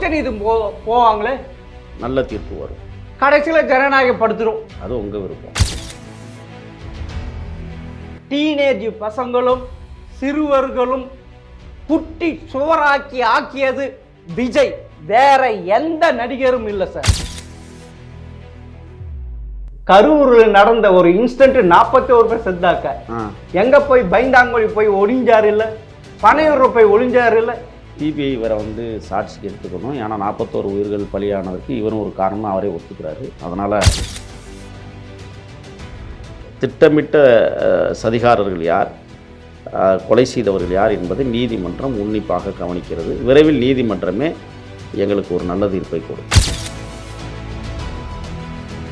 உச்சநீதி போவாங்களே, நல்ல தீர்ப்பு வரும். கடைசியில் ஜனநாயகப்படுத்துரும். அது உங்கள் விருப்பம். டீனேஜ் பசங்களும் சிறுவர்களும் குட்டி சுவராக்கி ஆக்கியது விஜய், வேற எந்த நடிகரும் இல்லை சார். கரூரில் நடந்த ஒரு இன்ஸ்டன்ட் 41 பேர் செத்தாக்க எங்க போய் பைந்தாங்கொழி போய் ஒளிஞ்சாரு இல்லை, பனையூர் போய் ஒளிஞ்சாரு இல்லை. சிபிஐ இவரை வந்து சாட்சிக்கு எடுத்துக்கணும். ஏன்னா 41 உயிர்கள் பலியானதுக்கு இவரும் ஒரு காரணமாக அவரே ஒத்துக்கிறாரு. அதனால் திட்டமிட்ட சதிகாரர்கள் யார், கொலை செய்தவர்கள் யார் என்பதை நீதிமன்றம் உன்னிப்பாக கவனிக்கிறது. விரைவில் நீதிமன்றமே எங்களுக்கு ஒரு நல்ல தீர்ப்பை கொடுக்கும்.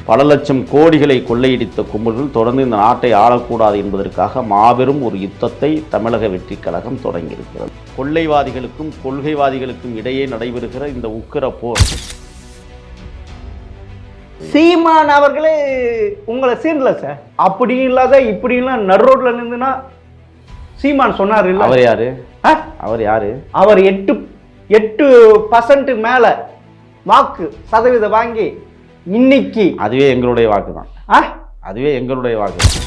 பல லட்சம் கோடிகளை கொள்ளையடித்த கும்பல்கள் தொடர்ந்து இந்த நாட்டை ஆளக்கூடாது என்பதற்காக மாபெரும் ஒரு யுத்தத்தை தமிழக வெற்றிக் கழகம் தொடங்கியிருக்கிறது. கொள்ளைவாதிகளுக்கும் கொள்கைவாதிகளுக்கும் இடையே நடைபெறுகிற இந்த உக்கிர போர். சீமான் அவர்களே உங்களை சீன்ல சார், அப்படி இல்லாத இப்படி இல்லாத நடு ரோட்ல நின்றுனா சீமான் சொன்னார் இல்ல. அவர் யாரு? அவர் யாரு? அவர் 8% மேல வாக்கு சதவீதம் வாங்கி இன்னைக்கு அதுவே எங்களுடைய வாக்கு தான். அதுவே எங்களுடைய வாக்கு தான்.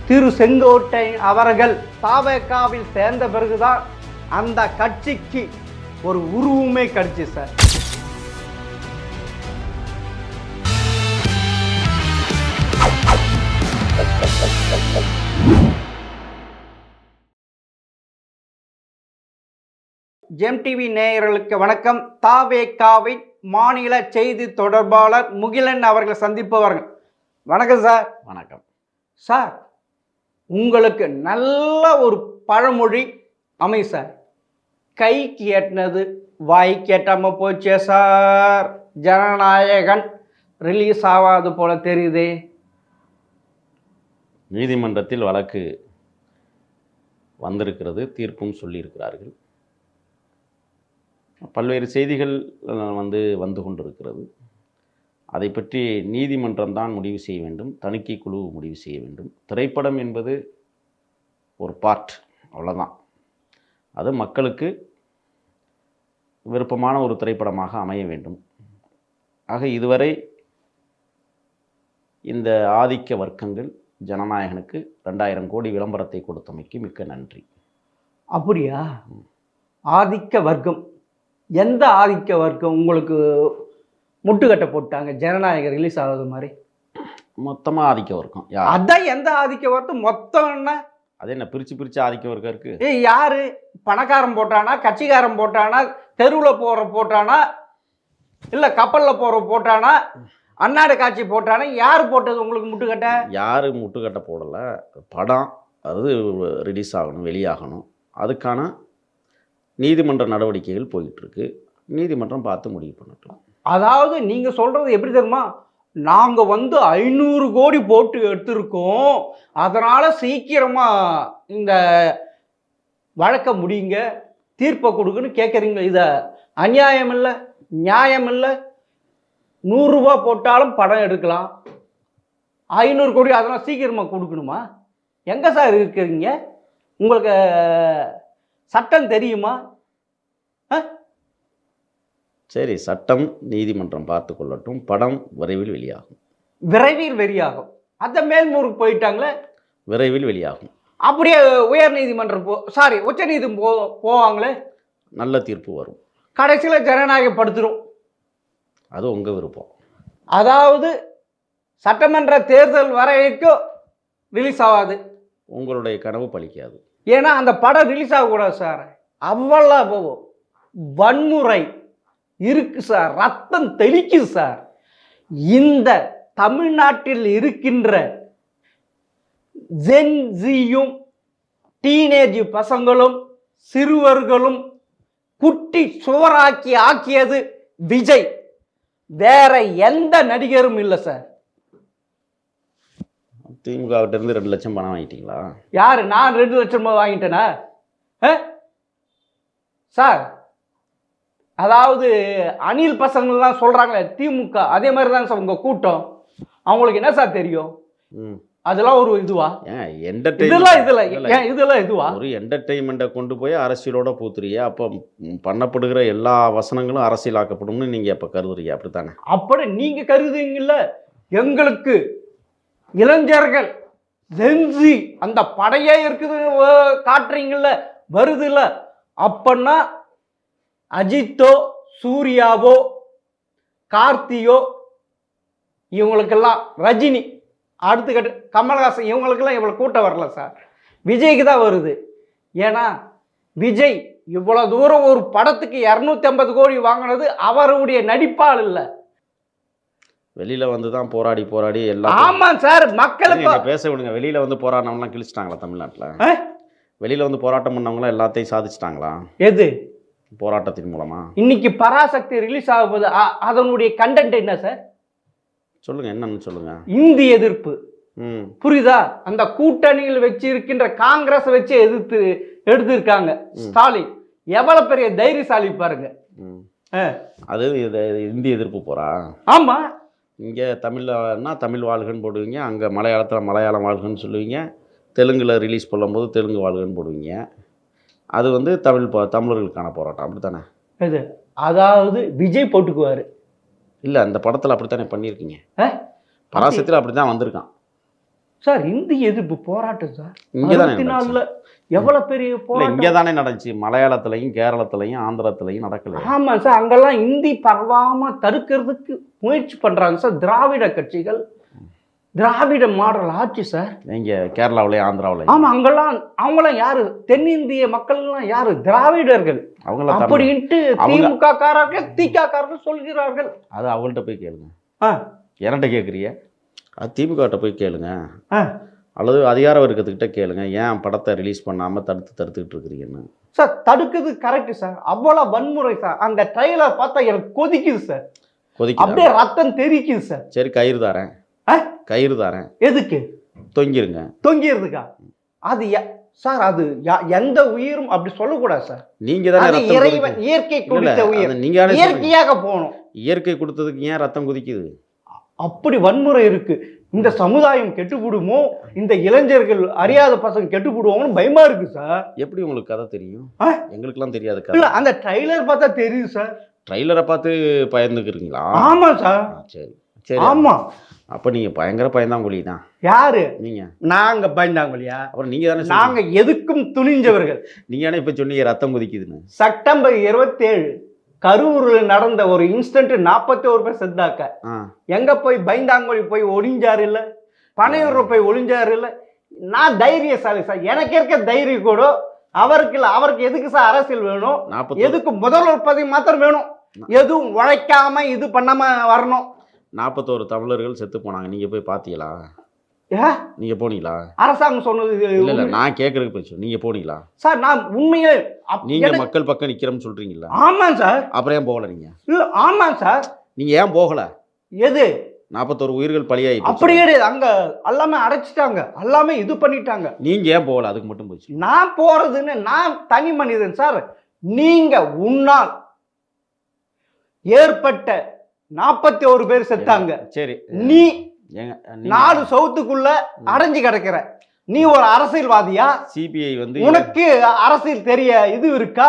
திரு செங்கோட்டை அவர்கள் தாவேகாவில் சேர்ந்த பிறகுதான் அந்த கட்சிக்கு ஒரு உருவமே கிடைச்சு சார். ஜெம் டிவி நேயர்களுக்கு வணக்கம். தாவேகாவின் மாநில செய்தி தொடர்பாளர் முகிலன் அவர்கள் சந்திப்பவர்கள். வணக்கம் சார். வணக்கம் சார். உங்களுக்கு நல்ல ஒரு பழமொழி அமை சார், கைக்கு எட்டினது வாய்க்கு எட்டாம போச்சே சார், ஜனநாயகன் ரிலீஸ் ஆகாது போல தெரியுதே. நீதிமன்றத்தில் வழக்கு வந்திருக்கிறது, தீர்ப்பும் சொல்லியிருக்கிறார்கள். பல்வேறு செய்திகள் வந்து கொண்டிருக்கிறது. அதை பற்றி நீதிமன்றம் தான் முடிவு செய்ய வேண்டும், தணிக்கை குழு முடிவு செய்ய வேண்டும். திரைப்படம் என்பது ஒரு பார்ட், அவ்வளோதான். அது மக்களுக்கு விருப்பமான ஒரு திரைப்படமாக அமைய வேண்டும். ஆக இதுவரை இந்த ஆதிக்க வர்க்கங்கள் ஜனநாயகனுக்கு 2000 கோடி விளம்பரத்தை கொடுத்தமைக்கு மிக்க நன்றி. அப்படியா? ஆதிக்க வர்க்கம், எந்த ஆதிக்க வர்க்கம் உங்களுக்கு முட்டுக்கட்டை போட்டாங்க ஜனநாயகம் ரிலீஸ் ஆகுது மாதிரி? மொத்தமாக ஆதிக்க வர்க்கம். அதான் எந்த ஆதிக்க வர்க்கம் மொத்தம் என்ன? அது என்ன பிரித்து ஆதிக்க வர்க்கம் இருக்கு? யாரு பணக்காரன் போட்டானா, கட்சிக்காரன் போட்டானா, தெருவில் போகிற போட்டானா, இல்லை கப்பலில் போகிற போட்டானா, அன்னாடு காட்சி போட்டானா, யார் போட்டது உங்களுக்கு முட்டுக்கட்டை? யாரு முட்டுக்கட்டை போடலை. படம் அது ரிலீஸ் ஆகணும், வெளியாகணும். அதுக்கான நீதிமன்ற நடவடிக்கைகள் போயிட்டுருக்கு. நீதிமன்றம் பார்த்து முடிவு பண்ணட்டும். அதாவது நீங்கள் சொல்கிறது எப்படி தெரியுமா, நாங்கள் 500 கோடி போட்டு எடுத்திருக்கோம், அதனால் சீக்கிரமாக இந்த வழக்க முடியுங்க, தீர்ப்பை கொடுக்குன்னு கேட்குறீங்க. இதை அநியாயம் இல்லை, நியாயம் இல்லை. 100 ரூபா போட்டாலும் படம் எடுக்கலாம், 500 கோடி அதெல்லாம் சீக்கிரமாக கொடுக்கணுமா? எங்கே சார் இருக்கிறீங்க? உங்களுக்கு சட்டம் தெரியுமா? சரி, சட்டம் நீதிமன்றம் பார்த்து கொள்ளட்டும். படம் விரைவில் வெளியாகும். விரைவில் வெளியாகும். அந்த மேல்முறைக்கு போயிட்டாங்களே, விரைவில் வெளியாகும். அப்படியே உயர் நீதிமன்றம் உச்ச நீதி போவாங்களே, நல்ல தீர்ப்பு வரும். கடைசியில் ஜனநாயகப்படுத்துரும். அது உங்கள் விருப்பம். அதாவது சட்டமன்ற தேர்தல் வரைக்கும் ரிலீஸ் ஆகாது. உங்களுடைய கனவு பலிக்காது. ஏன்னா அந்த படம் ரிலீஸ் ஆகக்கூடாது சார். அவ்வளோ வன்முறை இருக்கு சார், ரத்தம் தெளிக்குது சார். இந்த தமிழ்நாட்டில் இருக்கின்ற ஜென்சியும் டீனேஜ் பசங்களும் சிறுவர்களும் குட்டி சுவராக்கி ஆக்கியது விஜய், வேற எந்த நடிகரும் இல்லை சார். திமுக இருந்து 2 லட்சம் பணம் வாங்கிட்டீங்களா? யாரு? நான் 2 லட்சம் வாங்கிட்டேனா சார்? அதாவது அணில் பசங்கள்லாம் சொல்றாங்களே திமுக, அதே மாதிரி தான் சார் உங்க கூட்டம். அவங்களுக்கு என்ன சார் தெரியும்? அதெல்லாம் ஒரு இதுவா? ஏன் இதெல்லாம் என்டர்டெயின்மெண்ட் இதெல்லாம் இதுவா? ஒரு என்டர்டெயின்மெண்ட்டை கொண்டு போய் அரசியலோட பூத்துறியா? அப்போ பண்ணப்படுகிற எல்லா வசனங்களும் அரசியலாக்கப்படும்னு நீங்கள் எப்போ கருதுறீங்க? அப்படித்தானே? அப்படி நீங்க கருதுங்கல்ல, எங்களுக்கு இளைஞர்கள் ஜென்சி அந்த படையே இருக்குது காட்டுறீங்கல்ல, வருதுல்ல, அப்பன்னா அஜித்தோ சூர்யாவோ கார்த்தியோ இவங்களுக்கெல்லாம், ரஜினி அடுத்து கட்டு கமல்ஹாசன் இவங்களுக்கெல்லாம் இவ்வளோ கூட்டம் வரல சார். விஜய்க்கு தான் வருது. ஏன்னா விஜய் இவ்வளோ தூரம் ஒரு படத்துக்கு 250 கோடி வாங்கினது அவருடைய நடிப்பால் இல்லை. வெளியில் வந்து தான் போராடி போராடி எல்லாம். ஆமாம் சார், மக்களுக்கு பேச விடுங்க. வெளியில் வந்து போராடினவங்களாம் கிழிச்சிட்டாங்களா தமிழ்நாட்டில்? வெளியில் வந்து போராட்டம் பண்ணவங்களாம் எல்லாத்தையும் சாதிச்சிட்டாங்களா? எது போராட்டத்தின் மூலமா? இன்னைக்கு பராசக்தி ரிலீஸ் ஆக போகுது, அதனுடைய கண்டென்ட் என்ன சார்? சொல்லுங்க, என்னன்னு சொல்லுங்க. இந்தி எதிர்ப்பு. புரியுதா? அந்த கூட்டணியில் வச்சு இருக்கின்ற காங்கிரஸ் வச்சு எடுத்திருக்காங்க. ஸ்டாலின் எவ்வளவு பெரிய தைரியசாலி பாருங்க. அது இந்தி எதிர்ப்பு போறா? ஆமா. இங்கே தமிழ்னா தமிழ் வாழ்கன்னு போடுவீங்க, அங்கே மலையாளத்தில் மலையாளம் வாழ்கன்னு சொல்லுவீங்க, தெலுங்கில் ரிலீஸ் பண்ணும்போது தெலுங்கு வாழ்கன்னு போடுவீங்க. அது வந்து தமிழர்களுக்கான போராட்டம், அப்படி தானே? இது அதாவது விஜய் போட்டுக்குவார். இல்லை, அந்த படத்தில் அப்படித்தானே பண்ணியிருக்கீங்க. பராசக்தியில் அப்படி தான் வந்திருக்கான் சார். இந்தி எதிர்ப்பு போராட்டம் சார் இங்கே தானே எவ்வளவு பெரிய போராட்டம் இங்கே தானே நடந்துச்சு. மலையாளத்திலையும் கேரளத்திலையும் ஆந்திரத்திலையும் நடக்கல. ஆமாம் சார், அங்கெல்லாம் இந்தி பரவாம தடுக்கிறதுக்கு முயற்சி பண்றாங்க சார் திராவிட கட்சிகள். திராவிட மாடல் ஆட்சி சார் இங்கே கேரளாவிலையும் ஆந்திராவிலையும். ஆமா, அங்கெல்லாம் அவங்களாம் யாரு? தென்னிந்திய மக்கள்லாம் யாரு? திராவிடர்கள். அவங்களாம் அப்படின்ட்டு திமுக காரர்கள் திக காரர்கள் சொல்கிறார்கள். அது அவங்கள்ட்ட போய் கேளுங்க. என்கிட்ட கேட்குறிய? அது திமுகட்ட போய் கேளுங்க, அல்லது அதிகார வர்க்கத்துக்கிட்ட கேளுங்க. ஏன் படத்தை ரிலீஸ் பண்ணாமல் தடுத்துக்கிட்டு இருக்கிறீங்கன்னு. சார் தடுக்குது கரெக்டு சார், அவ்வளோ வன்முறை சார். அந்த ட்ரெயிலர் பார்த்தா எனக்கு கொதிக்குது சார், அப்படியே ரத்தம் தெரிக்குது சார். சரி, கயிறு தரேன். கயிறு தரேன். எதுக்கு? தொங்கிருங்க. தொங்கிருதுக்கா? அது சார், அது எந்த உயிரும் அப்படி சொல்லக்கூடாது சார். நீங்க தானே இறைவன் இயற்கை கொடுத்த உயிர், நீங்க இயற்கையாக போகணும். இயற்கை கொடுத்ததுக்கு ஏன் ரத்தம் குதிக்குது? அப்படி வன்முறை இருக்கு. இந்த சமுதாயம் கெட்டுப்படுமோ, இந்த இளைஞர்கள் அறியாத பசங்க கெட்டுப்படுவோம்னு பயமா இருக்கு சார். எப்படி உங்களுக்கு கதை தெரியும்? எங்களுக்கெல்லாம் தெரியாது கதை. இல்ல, அந்த ட்ரைலர் பார்த்தா தெரியுது சார். ட்ரைலரை பார்த்து பயந்துக்கிறீங்களா? ஆமா சார். சரி சரி. ஆமா, அப்ப நீங்க பயங்கர பயந்தாங்கொழி தான். யாரு? நீங்க. நாங்க பயந்தாங்கொழியா? அப்புறம் நீங்க தானே. நாங்க எதுக்கும் துணிஞ்சவர்கள். நீங்க தானே இப்ப சொன்னீங்க ரத்தம் குதிக்குதுன்னு. செப்டம்பர் 27 கரூரில் நடந்த ஒரு இன்சிடென்ட் 41 பேர் செத்தாக்க. எங்க போய் பயந்தாங்கொழி போய் ஒளிஞ்சாரு இல்ல, பனையூர்ல போய் ஒளிஞ்சாரு இல்ல. நான் தைரியசாலி சார், எனக்கு இருக்க தைரியம் கூட அவருக்கு இல்லை. அவருக்கு எதுக்கு சார் அரசியல் வேணும்? எதுக்கு முதல்வர் பதவி மாத்திரம் வேணும்? எதுவும் உழைக்காம இது பண்ணாம வரணும். 41 தமிழர்கள் செத்து போனாங்க. நீங்க போய் பாத்தீங்களா? நீங்க போனீங்களா? அரசாங்கம் சொன்னது இல்ல, நான் கேக்குறதுக்கு போய் நீங்க போனீங்களா சார்? நான் உண்மையே நீங்க மக்கள் பக்கம் நிக்கிறோம்னு சொல்றீங்களா? ஆமா சார். அப்புறம் ஏன் போகல நீங்க? இல்ல, ஆமா சார். நீங்க ஏன் போகல? எது? 41 உயிர்கள் பலியாயி அப்படியே அங்க எல்லாமே அடைச்சிட்டாங்க, எல்லாமே இது பண்ணிட்டாங்க. நீங்க ஏன் போகல? அதுக்கு மட்டும் போச்சு. நான் போறதுன்னு நான் தனி மனிதன் சார். நீங்க உன்னால் ஏற்பட்ட 41 பேர் செத்தாங்க. சரி, நீ 4 சவுத்துக்குள்ள அடைஞ்சு கிடக்கிற. நீ ஒரு அரசியல்வாதியா? சிபிஐ வந்து உனக்கு அரசியல் தெரிய இது இருக்கா?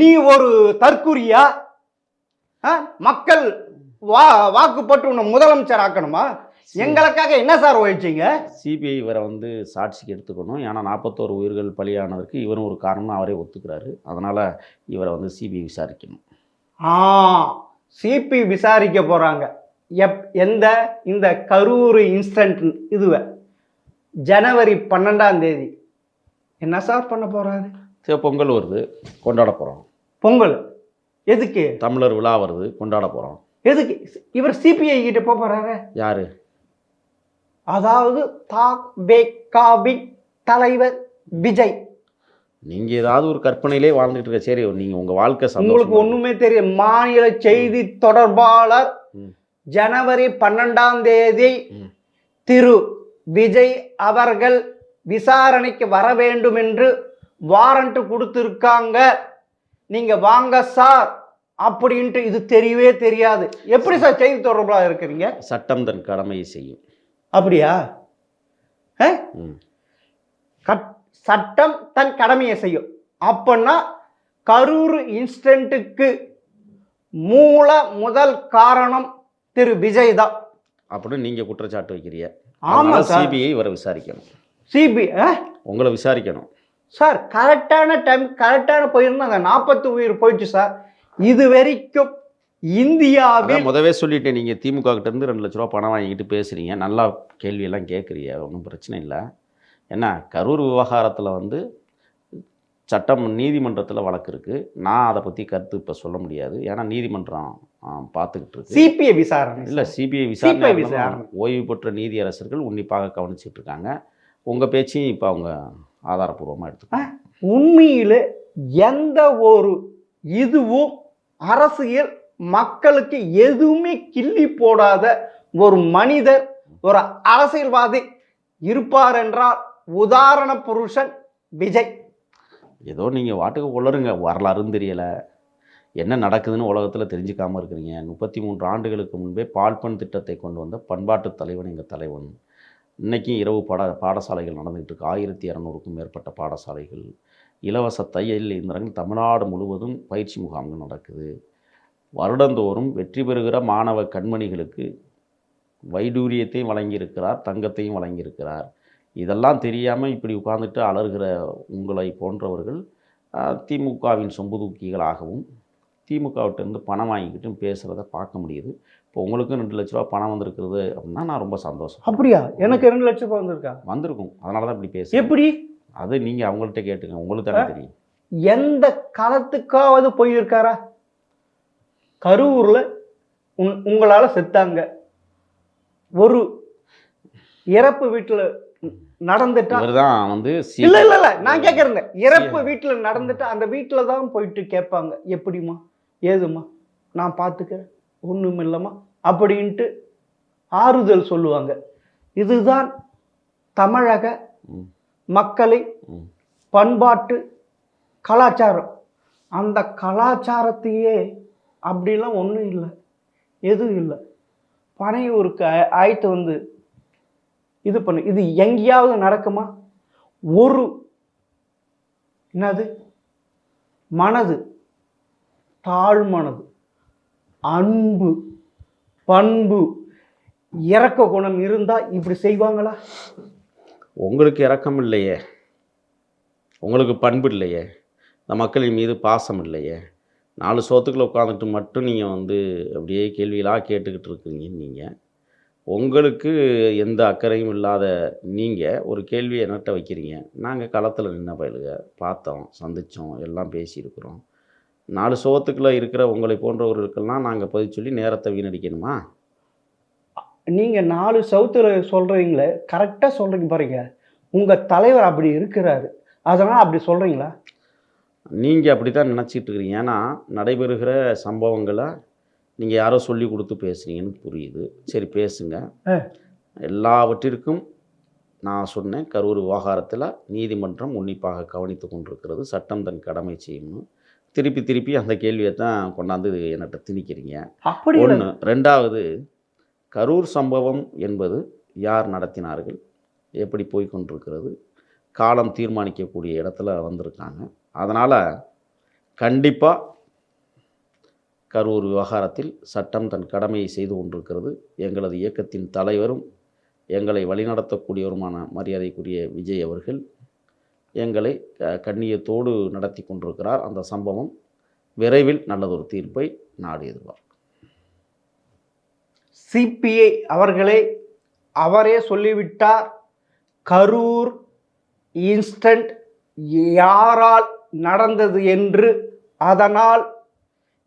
நீ ஒரு தற்குறியா? மக்கள் வாக்கு போட்டு உன்னை முதலமைச்சர் ஆக்கணுமா? எங்களுக்காக என்ன சார் உழைச்சிங்க? சிபிஐ இவரை வந்து சாட்சிக்கு எடுத்துக்கணும். ஏன்னா 41 உயிர்கள் பலியானதற்கு இவரும் ஒரு காரணம் அவரே ஒத்துக்கிறாரு. அதனால இவரை வந்து சிபிஐ விசாரிக்கணும். சிபி விசாரிக்க போறாங்க. இந்த கரூர் இன்சிடென்ட் இதுவே ஜனவரி 12 என்ன சார் பண்ண போறாரு? சரி, பொங்கல் வருது, கொண்டாட போறோம். பொங்கல் எதுக்கு? தமிழர் விழா வருது, கொண்டாட போறோம். எதுக்கு இவர் சிபிஐ கிட்ட போறாரு? யாரு? அதாவது தாவேகாவின் தலைவர் விஜய். நீங்க ஏதாவது ஒரு கற்பனையிலே வாழ்ந்துட்டு இருக்க. சரி, நீங்க உங்க வாழ்க்கை உங்களுக்கு ஒண்ணுமே தெரியும். மாநில செய்தி தொடர்பாளர் ஜனவரி 12 திரு விஜய் அவர்கள் விசாரணைக்கு வர வேண்டும் என்று வாரண்ட் கொடுத்திருக்காங்க. நீங்க வாங்க சார் அப்படின்ட்டு. இது தெரியவே தெரியாது. எப்படி சார் செய்தி தொடர்பாளர் இருக்கிறீங்க? சட்டம் தன் கடமையை செய்யும். அப்படியா? ம். சட்டம் தன் கடமையை செய்யும். அப்பன்னா கரூர் இன்சிடென்ட்டுக்கு முதல் காரணம் திரு விஜய் தான் அப்படின்னு நீங்க குற்றச்சாட்டு வைக்கிறீங்க. ஆமா சார். சிபிஐ இவரை விசாரிக்கணும். சிபிஐ உங்களை விசாரிக்கணும் சார். கரெக்டான டைம் கரெக்டான போயிருந்தா அந்த 40 உயிர் போயிடுச்சு சார். இது வரைக்கும் இந்தியாவில் முதவே சொல்லிட்டேன், நீங்க திமுக கிட்ட இருந்து 2 லட்ச ரூபா பணம் வாங்கிட்டு பேசுறீங்க, நல்லா கேள்வியெல்லாம் கேட்குறீங்க, ஒன்றும் பிரச்சனை இல்லை. ஏன்னா கரூர் விவகாரத்தில் வந்து சட்டம் நீதிமன்றத்தில் வழக்கு இருக்குது. நான் அதை பற்றி கருத்து இப்போ சொல்ல முடியாது. ஏன்னா நீதிமன்றம் பார்த்துக்கிட்டு இருக்கு. சிபிஐ விசாரணை இல்லை, சிபிஐ விசாரணை ஓய்வு பெற்ற நீதியரசர்கள் உன்னிப்பாக கவனிச்சிட்டு இருக்காங்க. உங்கள் பேச்சையும் இப்போ அவங்க ஆதாரப்பூர்வமாக எடுத்துக்காங்க. உண்மையில் எந்த ஒரு இதுவும் அரசியல் மக்களுக்கு எதுவுமே கிள்ளி போடாத ஒரு மனிதர், ஒரு அரசியல்வாதி இருப்பார் என்றால் உதாரண புருஷன் விஜய். ஏதோ நீங்கள் வாட்டுக்கு உளருங்க, வரலாறுன்னு தெரியலை, என்ன நடக்குதுன்னு உலகத்தில் தெரிஞ்சுக்காமல் இருக்கிறீங்க. 33 ஆண்டுகளுக்கு முன்பே பால்பன் திட்டத்தை கொண்டு வந்த பண்பாட்டு தலைவன் எங்கள் தலைவன். இன்றைக்கும் இரவு பாடசாலைகள் நடந்துகிட்டு இருக்கு. 1200க்கும் மேற்பட்ட பாடசாலைகள், இலவச தையல் இயந்திரங்கள் தமிழ்நாடு முழுவதும் பயிற்சி முகாம்கள் நடக்குது. வருடந்தோறும் வெற்றி பெறுகிற மாணவ கண்மணிகளுக்கு வைடூரியத்தையும் வழங்கியிருக்கிறார், தங்கத்தையும் வழங்கியிருக்கிறார். இதெல்லாம் தெரியாமல் இப்படி உட்கார்ந்துட்டு அலறுகிற உங்களை போன்றவர்கள் திமுகவின் சொம்பு தூக்கிகளாகவும் திமுகவிட்டிருந்து பணம் வாங்கிக்கிட்டும் பேசுகிறத பார்க்க முடியுது. இப்போ உங்களுக்கும் 2 லட்ச ரூபா பணம் வந்திருக்கிறது அப்படின்னா நான் ரொம்ப சந்தோஷம். அப்படியா? எனக்கு 2 லட்ச ரூபா வந்திருக்கா? வந்திருக்கும், அதனால தான் இப்படி பேச. எப்படி? அது நீங்கள் அவங்கள்ட்ட கேட்டுங்க, உங்களுக்கு தானே தெரியும். எந்த களத்துக்காவது போயிருக்காரா? கரூரில் உங்களால் செத்தாங்க, ஒரு இறப்பு வீட்டில் நடந்துட்டா தான் வந்து இல்ல இல்ல இல்ல நான் கேட்கறேங்க, இறப்பு வீட்டுல நடந்துட்டா அந்த வீட்டுல தான் போயிட்டு கேட்பாங்க, எப்படிமா ஏதுமா நான் பார்த்துக்கிறேன் ஒண்ணும் இல்லைம்மா அப்படின்ட்டு ஆறுதல் சொல்லுவாங்க. இதுதான் தமிழக மக்களை பண்பாட்டு கலாச்சாரம். அந்த கலாச்சாரத்தையே அப்படிலாம் ஒன்றும் இல்லை, எதுவும் இல்லை. பனையூருக்கு ஆயிட்டு வந்து இது பண்ணு, இது எங்கேயாவது நடக்குமா? ஒரு என்னது மனது, தாழ்மனது, அன்பு, பண்பு, இரக்க குணம் இருந்தா இப்படி செய்வாங்களா? உங்களுக்கு இரக்கம் இல்லையே, உங்களுக்கு பண்பு இல்லையே, இந்த மக்களின் மீது பாசம் இல்லையே, 4 சோத்துக்குள்ள உட்காந்துட்டு மட்டும் நீங்கள் வந்து அப்படியே கேள்வியெல்லாம் கேட்டுக்கிட்டு இருக்கிறீங்க. நீங்கள் உங்களுக்கு எந்த அக்கறையும் இல்லாத நீங்கள் ஒரு கேள்வியை என்கிட்ட வைக்கிறீங்க. நாங்கள் களத்தில் நின்ன பயலுக பார்த்தோம், சந்தித்தோம், எல்லாம் பேசியிருக்கிறோம். 4 சோத்துக்குள்ளே இருக்கிற உங்களை போன்றவர்களுக்கெல்லாம் நாங்கள் பதில் சொல்லி நேரத்தை வீணடிக்கணுமா? நீங்கள் 4 சவுத்தில் சொல்கிறீங்களே, கரெக்டாக சொல்கிறீங்க பாருங்க. உங்கள் தலைவர் அப்படி இருக்கிறாரு, அதனால் அப்படி சொல்கிறீங்களா? நீங்கள் அப்படி தான் நினச்சிட்டு இருக்கிறீங்க. ஏன்னா நடைபெறுகிற சம்பவங்களை நீங்கள் யாரோ சொல்லி கொடுத்து பேசுகிறீங்கன்னு புரியுது. சரி பேசுங்க. எல்லாவற்றிற்கும் நான் சொன்னேன், கரூர் விவகாரத்தில் நீதிமன்றம் உன்னிப்பாக கவனித்து கொண்டிருக்கிறது, சட்டம் தன் கடமை செய்யணும். திருப்பி திருப்பி அந்த கேள்வியை தான் கொண்டாந்து என்கிட்ட திணிக்கிறீங்க. அப்படி ஒன்று. 2வது, கரூர் சம்பவம் என்பது யார் நடத்தினார்கள், எப்படி போய்கொண்டிருக்கிறது, காலம் தீர்மானிக்கக்கூடிய இடத்துல வந்திருக்காங்க. அதனால் கண்டிப்பாக கரூர் விவகாரத்தில் சட்டம் தன் கடமையை செய்து கொண்டிருக்கிறது. எங்களது இயக்கத்தின் தலைவரும் எங்களை வழிநடத்தக்கூடியவருமான மரியாதைக்குரிய விஜய் அவர்கள் எங்களை கண்ணியத்தோடு நடத்தி கொண்டிருக்கிறார். அந்த சம்பவம் விரைவில் நல்லதொரு தீர்ப்பை நாடு எதிர்பார்க்கும். சிபிஐ அவரே சொல்லிவிட்டார், கரூர் இன்சிடென்ட் யாரால் நடந்தது என்று. அதனால்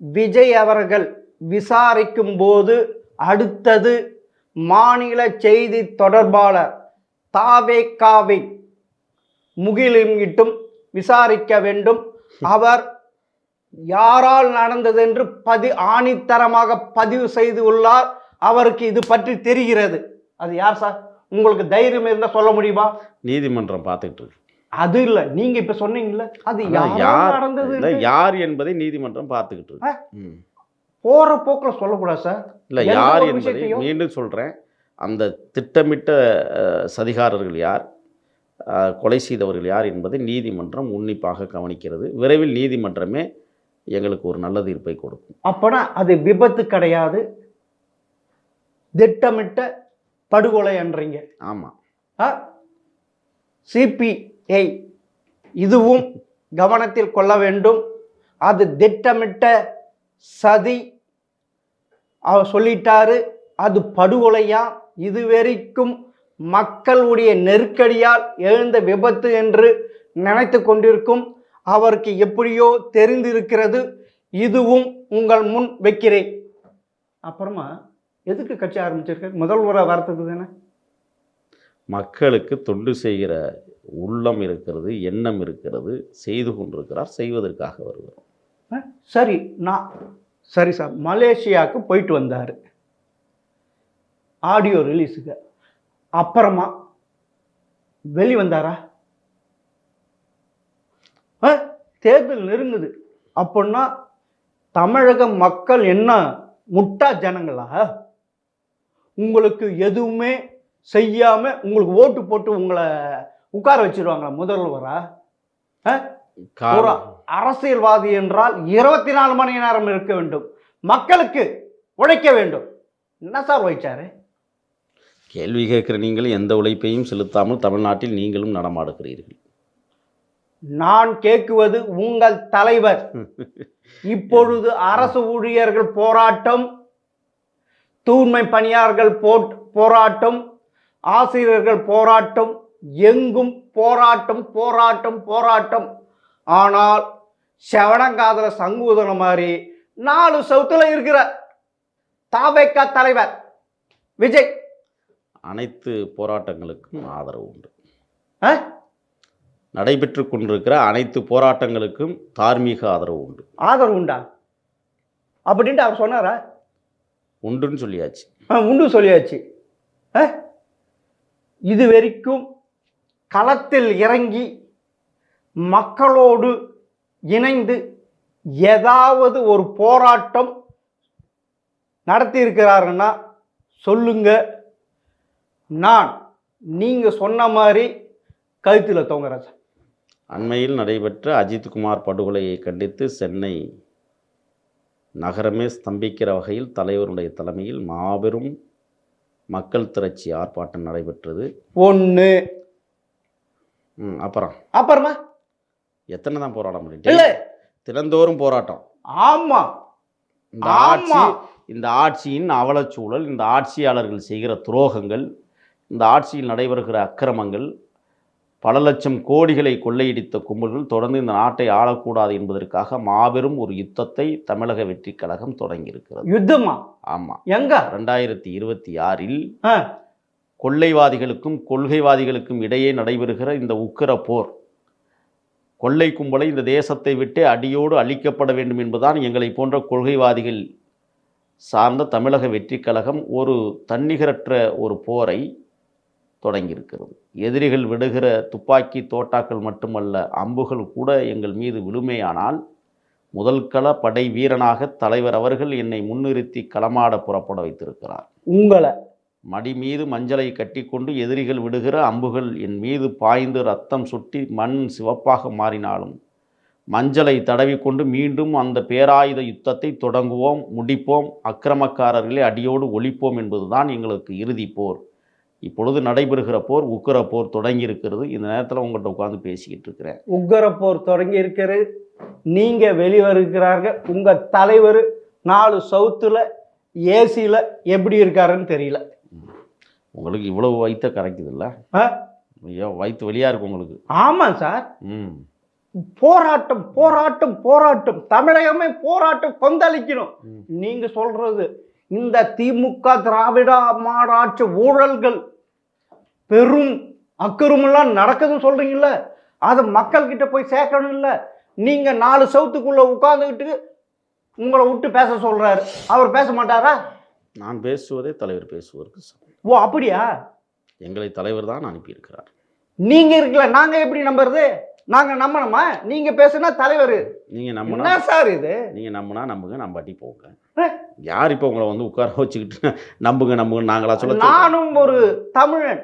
விஜய் அவர்கள் விசாரிக்கும் போது அடுத்தது மாநில செய்தி தொடர்பாளர் தாவேகாவின் முகிலிட்டும் விசாரிக்க வேண்டும். அவர் யாரால் நடந்தது என்று ஆணித்தரமாக பதிவு செய்து உள்ளார். அவருக்கு இது பற்றி தெரிகிறது. அது யார் சார்? உங்களுக்கு தைரியம் இருந்தால் சொல்ல முடியுமா? நீதிமன்றம் பார்த்துக்கிட்டு இருக்கு. அது இல்லை, நீங்க இப்ப சொன்னீங்கல்ல, அது யார் நடந்தது, யார் என்பதை நீதிமன்றம் பார்த்துக்கிட்டு இருக்கு. போற போக்கில் சொல்லக்கூடாது சார். இல்லை, யார் என்பதை மீண்டும் சொல்கிறேன், அந்த திட்டமிட்ட சதிகாரர்கள் யார், கொலை செய்தவர்கள் யார் என்பதை நீதிமன்றம் உன்னிப்பாக கவனிக்கிறது. விரைவில் நீதிமன்றமே எங்களுக்கு ஒரு நல்ல தீர்ப்பை கொடுக்கும். அப்போனா அது விபத்து கிடையாது, திட்டமிட்ட படுகொலை என்றீங்க. ஆமாம். சிபிஐ இதுவும் கவனத்தில் கொள்ள வேண்டும். அது திட்டமிட்ட சதி. அவர் சொல்லிட்டாரு, அது படுகொலையா, இதுவரைக்கும் மக்களுடைய நெருக்கடியால் எழுந்த விபத்து என்று நினைத்து கொண்டிருக்கும் அவருக்கு எப்படியோ தெரிந்திருக்கிறது. இதுவும் உங்கள் முன் வைக்கிறேன். அப்புறமா எதுக்கு கட்சி ஆரம்பிச்சிருக்க? முதல்வராக வரத்துக்கு தானே. மக்களுக்கு தொண்டு செய்கிற உள்ளம் இருக்கிறது, எண்ணம் இருக்கிறது, செய்து கொண்டிருக்கிறார், செய்வதற்காக வருவார். சரி சார், மலேசியாவுக்கு போயிட்டு வந்தார் ஆடியோ ரிலீஸுக்கு. அப்புறமா வெளிவந்தாரா? தேர்தல் நெருங்குது அப்படின்னா தமிழக மக்கள் என்ன முட்டா ஜனங்களா? உங்களுக்கு எதுவுமே செய்யாம உங்களுக்கு ஓட்டு போட்டு உங்களை உட்கார வச்சிருவாங்களா முதல்வரா? ஒரு அரசியல்வாதி என்றால் 24 மணி நேரம் இருக்க வேண்டும், மக்களுக்கு உழைக்க வேண்டும். என்ன சார் உழைச்சாரு? கேள்வி கேட்கிற நீங்களும் எந்த உழைப்பையும் செலுத்தாமல் தமிழ்நாட்டில் நீங்களும் நடமாடுகிறீர்கள். நான் கேட்குவது உங்கள் தலைவர். இப்பொழுது அரசு ஊழியர்கள் போராட்டம், தூய்மை பணியாளர்கள் போராட்டம், ஆசிரியர்கள் போராட்டம், எங்கும் போராட்டம் போராட்டம் போராட்டம். ஆனால் செவனங்காதல சங்கூதன மாதிரி 4 சவுத்துல இருக்கிற தாவேக்கா தலைவர் விஜய் அனைத்து போராட்டங்களுக்கும் ஆதரவு உண்டு. நடைபெற்று கொண்டிருக்கிற அனைத்து போராட்டங்களுக்கும் தார்மீக ஆதரவு உண்டு. ஆதரவு உண்டா அப்படின்ட்டு அவர் சொன்னாரா? உண்டுன்னு சொல்லியாச்சு. உண்டு சொல்லியாச்சு. இது வரைக்கும் களத்தில் இறங்கி மக்களோடு இணைந்து ஏதாவது ஒரு போராட்டம் நடத்தி இருக்கிறாருன்னா சொல்லுங்க. நீங்க சொன்ன மாதிரி கழுத்தில் தொங்குறேன். அண்மையில் நடைபெற்ற அஜித்குமார் படுகொலையை கண்டித்து சென்னை நகரமே ஸ்தம்பிக்கிற வகையில் தலைவருடைய தலைமையில் மாபெரும் மக்கள் திரட்சி ஆர்ப்பாட்டம் நடைபெற்றது. அப்புறமா எத்தனை தான் போராட முடியும்? தினந்தோறும் போராட்டம். ஆமா, இந்த ஆட்சியின் அவலச்சூழல், இந்த ஆட்சியாளர்கள் செய்கிற துரோகங்கள், இந்த ஆட்சியில் நடைபெறுகிற அக்கிரமங்கள், பல லட்சம் கோடிகளை கொள்ளையடித்த கும்பல்கள் தொடர்ந்து இந்த நாட்டை ஆளக்கூடாது என்பதற்காக மாபெரும் ஒரு யுத்தத்தை தமிழக வெற்றி கழகம் தொடங்கியிருக்கிறது. யுத்தமா? ஆமா. எங்க? 2026 கொள்ளைவாதிகளுக்கும் கொள்கைவாதிகளுக்கும் இடையே நடைபெறுகிற இந்த உக்கிர போர், கொள்ளை கும்பலை இந்த தேசத்தை விட்டு அடியோடு அழிக்கப்பட வேண்டும் என்பதுதான் எங்களை போன்ற கொள்கைவாதிகள் சார்ந்த தமிழக வெற்றி கழகம் ஒரு தன்னிகரற்ற ஒரு போரை தொடங்கியிருக்கிறது. எதிரிகள் விடுகிற துப்பாக்கி தோட்டாக்கள் மட்டுமல்ல, அம்புகள் கூட எங்கள் மீது விழுமையானால் முதல் கள படை வீரனாக தலைவர் அவர்கள் என்னை முன்னிறுத்தி களமாட புறப்பட வைத்திருக்கிறார். உங்களை மடி மீது மஞ்சளை கட்டி கொண்டு எதிரிகள் விடுகிற அம்புகள் என் மீது பாய்ந்து ரத்தம் சுட்டி மண் சிவப்பாக மாறினாலும் மஞ்சளை தடவிக்கொண்டு மீண்டும் அந்த பேராயுத யுத்தத்தை தொடங்குவோம், முடிப்போம், அக்கிரமக்காரர்களை அடியோடு ஒழிப்போம் என்பதுதான் எங்களுக்கு இறுதி போர். இப்பொழுது நடைபெறுகிற போர் உக்கிர போர் தொடங்கி இருக்கிறது. இந்த நேரத்தில் உங்கள்கிட்ட உட்காந்து பேசிக்கிட்டு இருக்கிறேன். உக்கிர போர் தொடங்கி இருக்கிறது. நீங்க வெளிவருகிறார்கள். உங்க தலைவர் 4 சவுத்துல ஏசியில எப்படி இருக்காருன்னு தெரியல. உங்களுக்கு இவ்வளவு வயிற்ற கரைக்குது இல்லை? வயிற்று வெளியா இருக்கு உங்களுக்கு. ஆமா சார். போராட்டம் போராட்டம் போராட்டம், தமிழகமே போராட்டம் கொந்தளிக்கணும். நீங்க சொல்றது இந்த திமுக திராவிட மாடாட்சி ஊழல்கள் பெரும் அக்கறுமெல்லாம் நடக்குதுன்னு சொல்றீங்கல்ல, அது மக்கள் கிட்ட போய் சேர்க்கணும். இல்ல நீங்க 4 சவுத்துக்குள்ள உட்கார்ந்துக்கிட்டு உங்களை விட்டு பேச சொல்றாரு, அவர் பேச மாட்டாரா? நான் பேசுவதே தலைவர் பேசுவதற்கு. ஓ அப்படியா? எங்களை தலைவர் தான் அனுப்பியிருக்கிறார். நீங்க இருக்கல, நாங்க எப்படி நம்புறது? நாங்க நம்பணுமா? நீங்க பேசுனா தலைவர் நீங்க நம்பினா என்ன சார் இது? நீங்க நம்பினா நம்புங்க, நம்பாட்டி போங்க. அஹ், யார் இப்போ உங்களை வந்து உட்கார வச்சுக்கிட்டு நம்புங்க நம்புங்க நாங்களா சொல்ல நானும் ஒரு தமிழன்.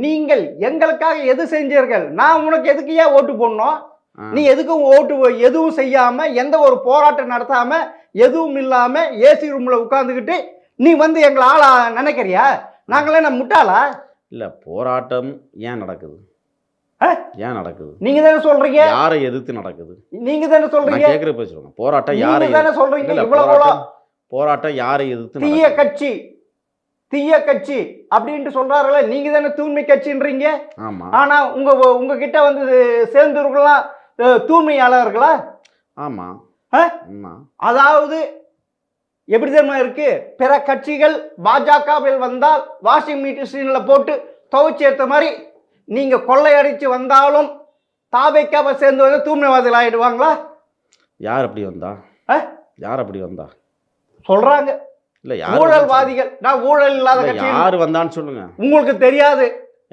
நீங்கள் எங்களுக்காக எது செஞ்சீர்கள்? நான் உனக்கு எதுக்கு ஏன் ஓட்டு போடணும்? நீ எதுக்கும் எதுவும் செய்யாம, எந்த ஒரு போராட்டம் நடத்தாம, எதுவும் இல்லாம ஏசி ரூம்ல உட்கார்ந்துக்கிட்டு நீ வந்து எங்களை ஆளா நினைக்கிறியா? நாங்களே நம்ம முட்டாளா? இல்ல போராட்டம் ஏன் நடக்குது? அஹ், ஏன் நடக்குது? நீங்க தானே சொல்றீங்க. யாரை எதிர்த்து நடக்குது? நீங்க தானே சொல்றீங்க. நான் கேக்குற போய் சொல்லுங்க. போராட்டம் யாரை நீங்க தானே சொல்றீங்க. இல்ல, இவ்வளவு போராட்டம் யாரை எதிர்த்து தீய நடக்குது? கட்சி, தீய கட்சி அப்படின்ட்டு சொல்றாருல, நீங்க தானே தூய்மை கட்சின்றீங்க. ஆமா ஆனா உங்ககிட்ட வந்து சேர்ந்தவர்களாம் தூய்மையாளர்களா? ஆமா அஹ்? ஆமா. அதாவது எப்படி தெரியுமா இருக்கு? பிற கட்சிகள் பாஜகவில் வந்தால் வாஷிங் மிஷின்ல போட்டு துவைச்சி எடுத்த மாதிரி நீங்க கொள்ளையடிச்சு வந்தாலும் தாவேக்காவை சேர்ந்து வந்து தூய்மைவாதிகள் ஆயிடுவாங்களா? யார் அப்படி வந்தா? அஹ்? யார் அப்படி வந்தா? சொல்றாங்க இல்ல யார் ஊழல்வாதிகள். நான் ஊழல் இல்லாத இல்ல, கட்சி. யார் வந்தான்னு சொல்லுங்க. உங்களுக்கு தெரியாது?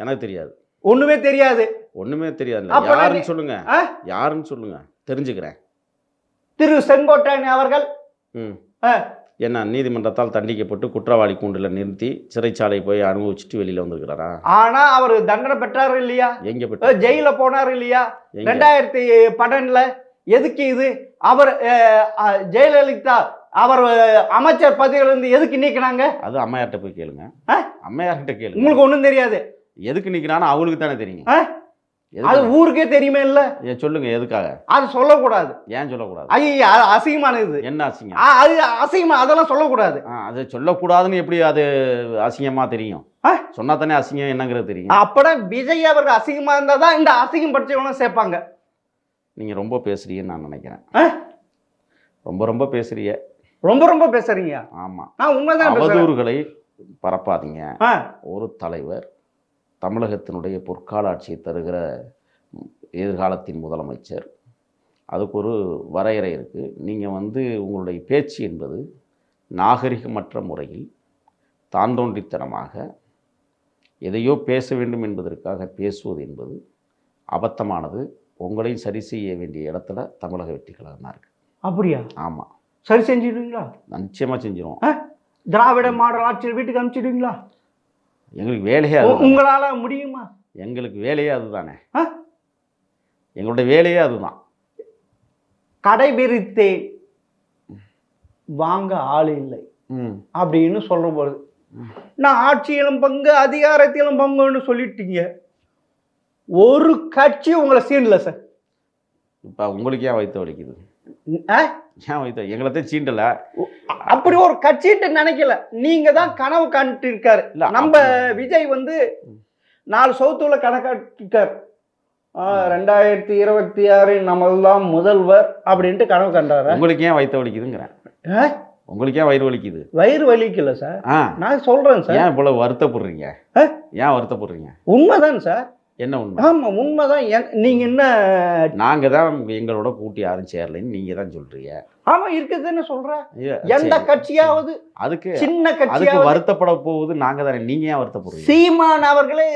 எனக்கு தெரியாது. ஒண்ணுமே தெரியாது. ஒண்ணுமே தெரியாது. அப்ப யாருன்னு சொல்லுங்க. அஹ்? யாருன்னு சொல்லுங்க, தெரிஞ்சுக்கிறேன். திரு செங்கோட்டையன் அவர்கள் ம். அஹ், என்ன நீதிமன்றத்தால் தண்டிக்கப்பட்டு குற்றவாளி கூண்டில் நிறுத்தி சிறைச்சாலை போய் அனுபவிச்சுட்டு வெளியில வந்திருக்கிறாரா? ஆனா அவர் தண்டனை பெற்றாரு இல்லையா? எங்க பெற்று? ஜெயில போனாரு இல்லையா? எங்க? 2012 எதுக்கு இது? அவர் ஜெயலலிதா அவர் அமைச்சர் பதவியிலிருந்து எதுக்கு நீக்கினாங்க? அது அம்மையார்ட்ட போய் கேளுங்க. அஹ்? அம்மையார்கிட்ட கேளுங்க. உங்களுக்கு ஒண்ணும் தெரியாது. எதுக்கு நிக்கிறான்னு அவங்களுக்கு தானே தெரியும். அஹ்? அது எதுக்கு? ஊருக்கே தெரியுமே இல்ல? ஏன் சொல்லுங்க, எதுக்காக? அது சொல்லக்கூடாது. ஏன் சொல்லக்கூடாது? ஐயா, அசிங்கமானது. என்ன அசிங்கம்? அது அசிங்கமா, அதெல்லாம் சொல்லக்கூடாது. அது சொல்லக்கூடாதுன்னு எப்படி அது அசிங்கமா தெரியும்? அஹ்? சொன்னா தானே அசிங்கம் என்னங்கிறது தெரியும். அப்பதான் விஜய் அவர்கள் அசிங்கமா இருந்தாதான் இந்த அசிங்கம் படிச்சவங்களும் சேர்ப்பாங்க. நீங்க ரொம்ப பேசுறீங்கன்னு நான் நினைக்கிறேன். அஹ்? ரொம்ப பேசுறீங்க. ரொம்ப ரொம்ப பேசுறீங்க. ஆமா. நான் உண்மைதான் பேசுறேன். அவதூறுகளை பரப்பாதீங்க. அஹ், ஒரு தலைவர், தமிழகத்தினுடைய பொற்கால ஆட்சியை தருகிற எதிர்காலத்தின் முதலமைச்சர், அதுக்கு ஒரு வரையறை இருக்குது. நீங்கள் வந்து உங்களுடைய பேச்சு என்பது நாகரிகமற்ற முறையில் தான் தோன்றித்தனமாக எதையோ பேச வேண்டும் என்பதற்காக பேசுவது என்பது அபத்தமானது. உங்களையும் சரி செய்ய வேண்டிய இடத்துல தமிழக வெற்றி கழகம் தான் இருக்குது. அப்படியா? ஆமாம், சரி செஞ்சிடுவீங்களா? நிச்சயமாக செஞ்சிடும். திராவிட மாடல் ஆட்சியில் வீட்டுக்கு அனுப்பிச்சிடுவீங்களா? எங்களுக்கு வேலையே அது. உங்களால முடியுமா? எங்களுக்கு வேலையே அதுதானே. அஹ்? எங்களுடைய வேலையே அதுதான். கடை பிரித்தேன், வாங்க ஆள் இல்லை அப்படின்னு சொல்ற போது நான் ஆட்சியிலும் பங்கு அதிகாரத்திலும் பங்குன்னு சொல்லிட்டீங்க. ஒரு கட்சி உங்களை சீண்டல சார். இப்போ உங்களுக்கு ஏன் வயிற்று வலிக்குது? அஹ்? ஏன் வயிற்று? எங்களை தான் சீண்டலை. அப்படி ஒரு கட்சிட்டு நினைக்கல. நீங்க தான் கனவு காணிட்டு இருக்காரு. இல்ல, நம்ம விஜய் வந்து 4 சவுத்துல கணக்காட்டிருக்கார். 2026 நம்மெல்லாம் முதல்வர் அப்படின்ட்டு கனவு கண்டாரு. உங்களுக்கு ஏன் வயிற்று வலிக்குதுங்கிறேன். உங்களுக்கு ஏன் வயிறு வலிக்குது? வயிறு வலிக்கல சார், ஆ, நான் சொல்றேன் சார். ஏன் இவ்வளவு வருத்தப்படுறீங்க? அஹ்? ஏன் வருத்தப்படுறீங்க? உண்மைதான் சார். என்ன உண்மை? ஆமா உண்மைதான். நீங்க என்ன? நாங்க தான் எங்களோட கூட்டி யாரும் சேரலைன்னு நீங்க தான் சொல்றீங்க. ஆமா இருக்குதுன்னு சொல்றேன். ஐயா, எந்த சரி. கட்சியாவது அதுக்கு சின்ன அதுக்கு கட்சியாவது வருத்தப்பட போகுது நாங்க தானே. நீங்க ஏன் வருத்தப்படுறீங்க? சீமான் அவர்களே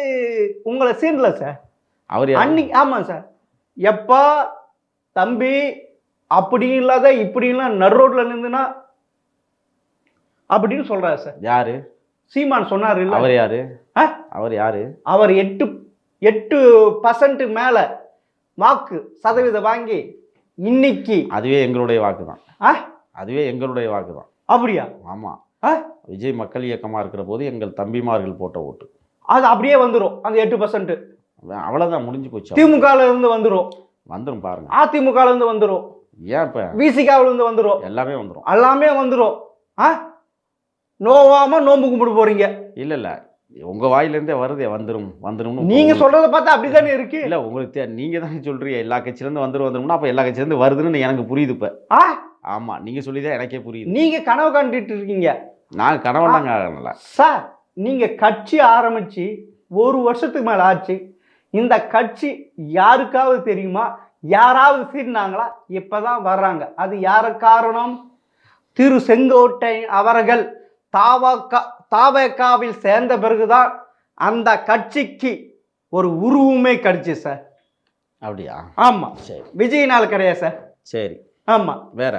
உங்களை சீண்டல சார் அவர் யாரு? அன்னைக்கு. ஆமா சார். எப்பா தம்பி அப்படி இல்லாத இப்படி இல்லாத நடு ரோட்ல நின்றுனா அப்படின்னு சொல்றாரு சார். யாரு? சீமான் சொன்னார் இல்ல? அவர் யாரு? அஹ்? அவர் யாரு? அவர் 8% மேல வாக்கு சதவீதம் வாங்கி இன்னைக்கு அதுவே எங்களுடைய வாக்கு தான். அஹ்? அதுவே எங்களுடைய வாக்கு தான். அப்படியா? ஆமா, அஹ்? விஜய் மக்கள் இயக்கமா இருக்கிற போது எங்கள் தம்பிமார்கள் போட்ட ஓட்டு அது அப்படியே வந்துரும். அந்த 8% அவ்வளவுதான், முடிஞ்சு போச்சு. திமுகல இருந்து வந்துரும், வந்துடும் பாருங்க. அதிமுகல இருந்து வந்துரும், ஏன் இப்ப விசிகாவில இருந்து வந்துரும், எல்லாமே வந்துடும். எல்லாமே வந்துரும். நோவாம நோம்பு கும்பிட போறீங்க. இல்ல இல்ல, உங்க வாயிலிருந்தே வருதே வந்துடும் வந்துடும். நீங்க சொல்றத பார்த்தா அப்படித்தானே இருக்கு. இல்ல உங்களுக்கு நீங்க தானே சொல்றீங்க எல்லா கட்சியில இருந்து வந்துரும்னா, அப்ப எல்லா கட்சியில இருந்து வருதுன்னு எனக்கு புரியுது இப்ப. ஆமா, நீங்க சொல்லிதான் எனக்கே புரியுது. நீங்க கனவு கண்டுட்டு இருக்கீங்க. நான் கனவெல்லாம் காணல சார். நீங்க கட்சி ஆரம்பிச்சு 1 வருஷத்துக்கு மேல ஆச்சு. இந்த கட்சி யாருக்காவது தெரியுமா? யாராவது சீர்னாங்களா? இப்பதான் வர்றாங்க. அது யாரு காரணம்? திரு செங்கோட்டை அவர்கள் தாவகாவில் சேர்ந்த பிறகுதான் அந்த கட்சிக்கு ஒரு உருவமே கிடைச்சு சார். அப்படியா? ஆமா, சரி விஜய்னால கிடையாது சார். சரி, ஆமா, வேற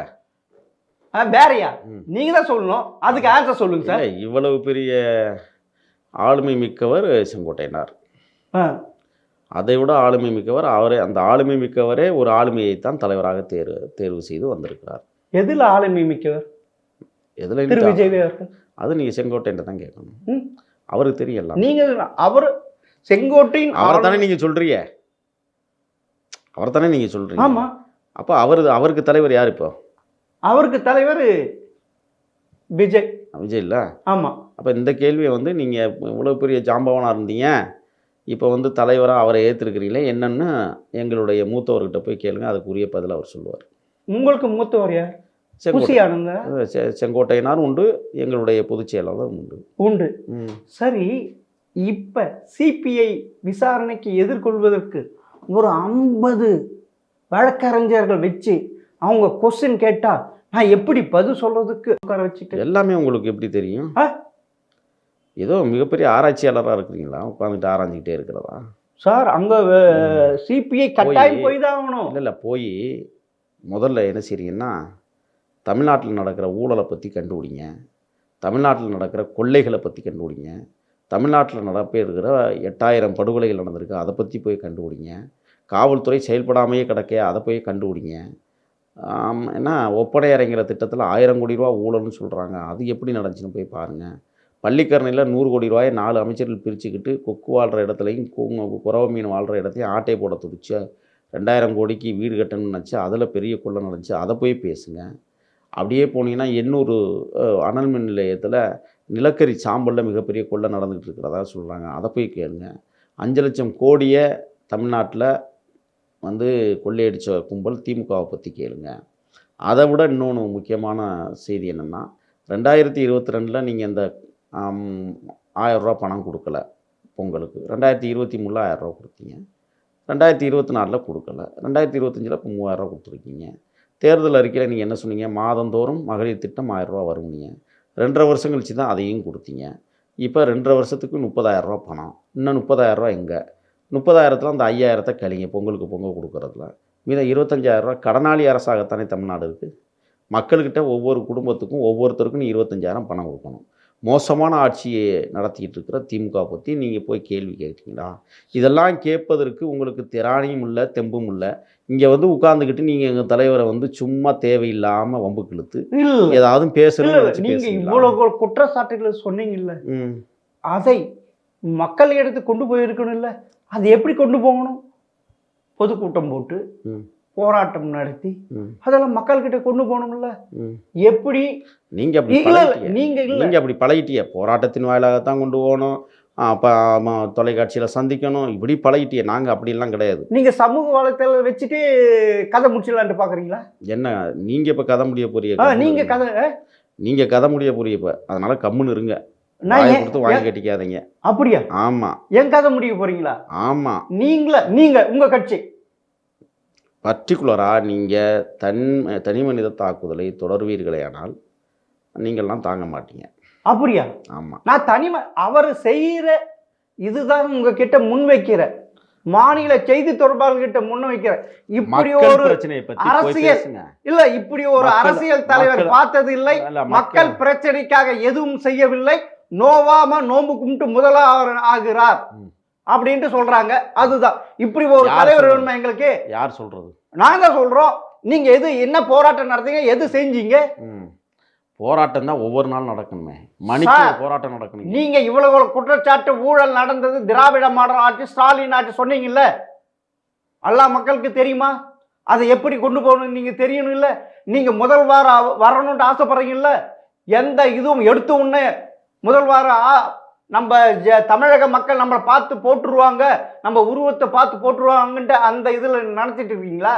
வேறயா? நீங்க தான் சொல்லணும், அதுக்கு ஆன்சர் சொல்லுங்க சார். இல்லை, இவ்வளவு பெரிய ஆளுமை மிக்கவர் செங்கோட்டையனார். ஆ, அதை விட ஆளுமை மிக்கவர் அவரே. அந்த ஆளுமை மிக்கவரே ஒரு ஆளுமையைத்தான் தலைவராக தேர்வு செய்து வந்திருக்கிறார். எதுல ஆளுமை மிக்கவர்? எதுல? திரு விஜய் அவர்கள். அது நீங்கள் செங்கோட்டையன் தான் கேட்கணும். ம். அவருக்கு தெரியல. நீங்க அவர் செங்கோட்டையின் அவர் தானே நீங்கள் சொல்றீங்க. அவர் தானே நீங்கள் சொல்றீங்க. ஆமா, அப்போ அவருக்கு தலைவர் யார் இப்போ? அவருக்கு தலைவர் விஜய். விஜய் இல்லை. ஆமா, அப்போ இந்த கேள்வியை வந்து நீங்கள் இவ்வளோ பெரிய ஜாம்பவனாக இருந்தீங்க, இப்போ வந்து தலைவராக அவரை ஏற்றிருக்கிறீங்களே, என்னன்னு எங்களுடைய மூத்தவர்கிட்ட போய் கேளுங்க, அதுக்குரிய பதில் அவர் சொல்லுவார். உங்களுக்கு மூத்தவர் யார்? புசி ஆனந்தா? செங்கோட்டையனார் உண்டு, எங்களுடைய பொதுச் செயலாளர் உண்டு. சரி, இப்ப சிபிஐ விசாரணைக்கு எதிர்கொள்வதற்கு ஒரு 50 வழக்கறிஞர்கள் வச்சு அவங்க கொஸ்டின் கேட்டா நான் எப்படி பதில் சொல்றதுக்கு உட்கார வச்சுட்டு? எல்லாமே உங்களுக்கு எப்படி தெரியும்? ஏதோ மிகப்பெரிய ஆராய்ச்சியாளராக இருக்கிறீங்களா? உட்காந்துட்டு ஆராய்ஞ்சிக்கிட்டே இருக்கிறதா சார்? அங்க சிபிஐ கட்டாயம் போய் தான் ஆகணும். இல்லை போய் முதல்ல என்ன செய்றீங்கன்னா, தமிழ்நாட்டில் நடக்கிற ஊழலை பற்றி கண்டுபிடிங்க, தமிழ்நாட்டில் நடக்கிற கொள்ளைகளை பற்றி கண்டுபிடிங்க, தமிழ்நாட்டில் இருக்கிற 8000 படுகொலைகள் நடந்திருக்கு, அதை பற்றி போய் கண்டுபிடிங்க, காவல்துறை செயல்படாமையே கிடக்க அதை போய் கண்டுபிடிங்க. ஏன்னா ஒப்படையறைங்கிற திட்டத்தில் 1000 கோடி ரூபா ஊழல்னு சொல்கிறாங்க, அது எப்படி நடந்துச்சுன்னு போய் பாருங்கள். பள்ளிக்கரணையில் 100 கோடி ரூபாயை 4 அமைச்சர்கள் பிரிச்சுக்கிட்டு கொக்கு வாழ்கிற இடத்துலையும் குறவை மீன் வாழ்கிற இடத்தையும் ஆட்டை போட துடிச்சு 2000 கோடிக்கு வீடு கட்டணும்னு நினச்சி அதில் பெரிய கொள்ளை நடந்துச்சு, அதை போய் பேசுங்க. அப்படியே போனீங்கன்னா எண்ணூர் அனல் மின் நிலையத்தில் நிலக்கரி சாம்பலில் மிகப்பெரிய கொள்ளை நடந்துகிட்டு இருக்கிறதா சொல்கிறாங்க, அதை போய் கேளுங்க. 5 லட்சம் கோடியை தமிழ்நாட்டில் வந்து கொள்ளையடித்த கும்பல் திமுகவை பற்றி கேளுங்க. அதை விட இன்னொன்று முக்கியமான செய்தி என்னென்னா, 2022 நீங்கள் இந்த 1000 ரூபா பணம் கொடுக்கல பொங்கலுக்கு, 2023 1000 ரூபா கொடுத்தீங்க, 2024 கொடுக்கல, 2025 இப்போ 3000 ரூபா கொடுத்துருக்கீங்க. தேர்தல் அறிக்கையில் நீங்கள் என்ன சொன்னீங்க? மாதந்தோறும் மகளிர் திட்டம் 1000 ரூபா வருவீங்க. 2.5 வருஷம் கழிச்சு தான் அதையும் கொடுத்தீங்க. இப்போ 2.5 வருஷத்துக்கு 30,000 ரூபா பணம், இன்னும் 30,000 ரூபா எங்கே? 30,000த்தில் அந்த 5,000 கழிங்க பொங்கலுக்கு பொங்கல் கொடுக்குறதுல, மீதம் 25,000 ரூபா கடனாளி அரசாகத்தானே தமிழ்நாடு இருக்குது. மக்கள்கிட்ட ஒவ்வொரு குடும்பத்துக்கும் ஒவ்வொருத்தருக்கும் நீ 25,000 பணம் கொடுக்கணும். மோசமான ஆட்சியை நடத்திக்கிட்டு இருக்கிற திமுக பற்றி நீங்கள் போய் கேள்வி கேட்குறீங்களா? இதெல்லாம் கேட்பதற்கு உங்களுக்கு திராணியும் இல்லை, தெம்பும் இல்லை. இங்கே வந்து உட்கார்ந்துக்கிட்டு நீங்கள் எங்கள் தலைவரை வந்து சும்மா தேவையில்லாமல் வம்புக்கு இழுத்து ஏதாவது பேசுறது. நீங்கள் இவ்வளோ குற்றச்சாட்டுகளை சொன்னீங்கல்ல, அதை மக்கள் எடுத்து கொண்டு போயிருக்கணும்ல, அது எப்படி கொண்டு போகணும்? பொதுக்கூட்டம் போட்டு போராட்டம் நடத்தி அதெல்லாம் மக்கள்கிட்ட கொண்டு போகணும்ல. எப்படி நீங்க அப்படி பழகிட்டிய? போராட்டத்தின் வாயிலாகத்தான் கொண்டு போகணும், தொலைக்காட்சியில் சந்திக்கணும், இப்படி பழகிட்டிய. நாங்கள் அப்படிலாம் கிடையாது. நீங்க சமூக வலைத்தளம் வச்சுட்டு கதை முடிச்சிடலான்ட்டு பார்க்குறீங்களா? என்ன நீங்கள் இப்போ கதை முடிய போறீங்க? நீங்கள் கதை முடிய போறீங்க இப்போ, அதனால கம்முன்னு இருங்க, கொடுத்து வாங்கி கட்டிக்காதீங்க. அப்படியா? ஆமா. என் கதை முடிய போறீங்களா? ஆமா. நீங்க உங்க கட்சி பர்டிகுலராக நீங்கள் தனி மனித தாக்குதலை தொடர்வீர்களேயானால் நீங்கள்லாம் தாங்க மாட்டீங்க. அப்படியா? ஆமாம். நான் அவர் செய்கிற இதுதான் உங்ககிட்ட முன்வைக்கிற மாநில செய்தி தொடர்பாளர்கிட்ட முன்வைக்கிற இப்படி ஒரு அரசியல் இல்ல, இப்படி ஒரு அரசியல் தலைவர் பார்த்தது இல்லை. மக்கள் பிரச்சனைக்காக எதுவும் செய்யவில்லை, நோவாம நோம்பு கும்பிட்டு முதல்வர் ஆகிறார் அப்படின்ட்டு சொல்றாங்க. அதுதான் இப்படி ஒரு தலைவர் வேணுமா எங்களுக்கு? யார் சொல்றது? நாங்க சொல்றோம். நீங்க என்ன போராட்டம் நடத்தீங்க, எது செஞ்சீங்க? போராட்டம் தான் ஒவ்வொரு நாள் நடக்கணுமே, மணிக்கு போராட்டம் நடக்கணும். நீங்க இவ்வளவு குற்றச்சாட்டு ஊழல் நடந்தது, திராவிட மாடல் ஆட்சி, ஸ்டாலின் ஆட்சி சொன்னீங்கல்ல, எல்லா மக்களுக்கு தெரியுமா? அதை எப்படி கொண்டு போகணும் நீங்க தெரியணும் இல்ல? நீங்க முதல்வர் வரணும்னு ஆசைப்படுறீங்கல்ல, எந்த இதுவும் எடுத்து உடனே முதல்வர் நம்ம தமிழக மக்கள் நம்மளை பார்த்து போட்டுருவாங்க, நம்ம உருவத்தை பார்த்து போட்டுருவாங்கன்ட்டு அந்த இதில் நினச்சிட்டு இருக்கீங்களா?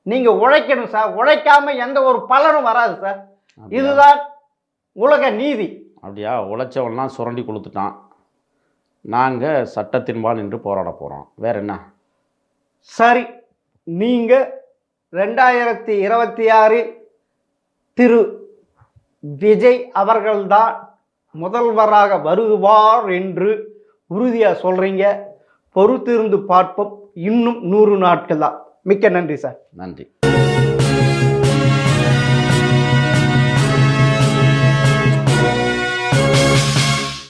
நீங்கள் உழைக்கணும் சார், உழைக்காம எந்த ஒரு பலனும் வராது சார். இதுதான் உலக நீதி. அப்படியா? உழைச்சவன்லாம் சுரண்டி கொடுத்துட்டான், நாங்கள் சட்டத்தின்பால் நின்று போராட போகிறோம், வேற என்ன? சரி, நீங்கள் 2026 திரு விஜய் அவர்கள்தான் முதல்வராக வருவார் என்று உறுதியாக சொல்கிறீங்க. பொறுத்திருந்து பார்ப்போம். இன்னும் 100 நாட்கள் தான். மிக்க நன்றி சார். நன்றி.